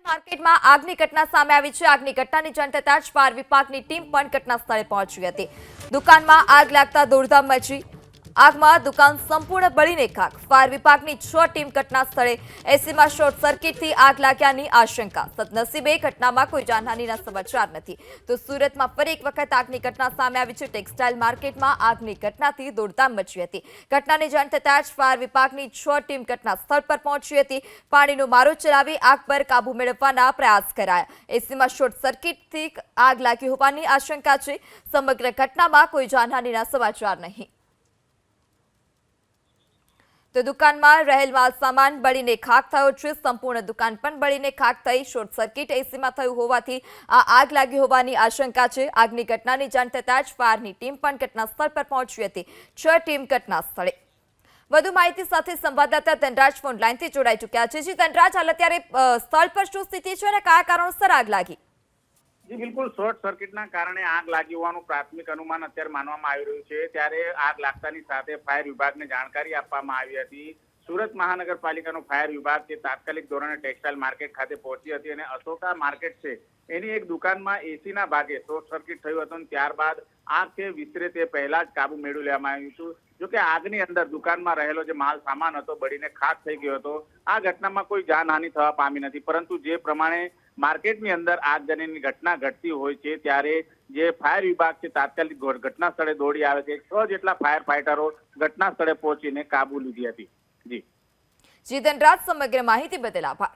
માર્કેટમાં આગની ઘટના સામે આવી છે। આગની ઘટનાની જાણ થતાં જ ફાયર વિભાગની ટીમ પણ ઘટના સ્થળે પહોંચી હતી। દુકાનમાં આગ લાગતા દોડધામ મચી। આગમાં દુકાન સંપૂર્ણ બળીને ખાખ। ફાયર વિભાગની 6 ટીમ ઘટના સ્થળે। એસીમાં શોર્ટ સર્કિટથી આગ લાગ્યાની આશંકા। સદનસીબે ઘટનામાં કોઈ જાનહાનિના સમાચાર નથી। તો સુરતમાં ફરી એક વખત આગની ઘટના સામે આવી છે। ટેક્સટાઇલ માર્કેટમાં આગની ઘટનાથી દોડધામ મચી હતી। ઘટનાની જાણ થતાં જ ફાયર વિભાગની 6 ટીમ ઘટના સ્થળ પર પહોંચી હતી। પાણીનો મારો ચલાવી આગ પર કાબુ મેળવવાના પ્રયાસ કરાયા। એસીમાં શોર્ટ સર્કિટથી આગ લાગી હોવાની આશંકા છે। સમગ્ર ઘટનામાં કોઈ જાનહાનિના સમાચાર નહીં। તો દુકાનમાં રહેલ માલ સામાન બળીને ખાખ થયો છે। સંપૂર્ણ દુકાન પણ બળીને ખાખ થઈ। શોર્ટ સર્કિટ એસીમાં થયું હોવાથી આ આગ લાગી હોવાની આશંકા છે। આગની ઘટનાની જાણ થતાં જ ફાયરની ટીમ પણ ઘટના સ્થળ પર પહોંચી હતી। 6 ટીમ ઘટના સ્થળે। વધુ માહિતી સાથે સંવાદદાતા ધનરાજ ફોન લાઈનથી જોડાઈ ચૂક્યા છે। જી ધનરાજ, હાલ અત્યારે સ્થળ પર શું સ્થિતિ છે અને કયા કારણોસર આગ લાગી? જી બિલકુલ, શોર્ટ સર્કિટના કારણે આગ લાગી હોવાનું પ્રાથમિક અનુમાન અત્યારે માનવામાં આવી રહ્યું છે। ત્યારે આગ લાગતાની સાથે ફાયર વિભાગને જાણકારી આપવામાં આવી હતી। સુરત મહાનગરપાલિકાનો ફાયર વિભાગ જે તાત્કાલિક ધોરણે ટેક્સટાઇલ માર્કેટ ખાતે પહોંચી હતી અને અશોકા માર્કેટ છે એની એક દુકાનમાં એસીના ભાગે શોર્ટ સર્કિટ થયું હતું। ત્યારબાદ આગ છે વિસ્તરે તે પહેલા જ કાબુ મેળવી લેવામાં આવ્યું હતું। જોકે આગની અંદર દુકાનમાં રહેલો જે માલ સામાન હતો બળીને ખાખ થઈ ગયો હતો। આ ઘટનામાં કોઈ જાનહાનિ થવા પામી નથી, પરંતુ જે પ્રમાણે માર્કેટની અંદર આગજનીની ઘટના ઘટતી હોય છે ત્યારે જે ફાયર વિભાગ છે તાત્કાલિક ઘટના સ્થળે દોડી આવે છે। 6 જેટલા ફાયર ફાઈટરો ઘટના સ્થળે પહોંચીને કાબુ લીધી હતી। જી ધનરાજ, સમગ્ર માહિતી બદલ આભાર।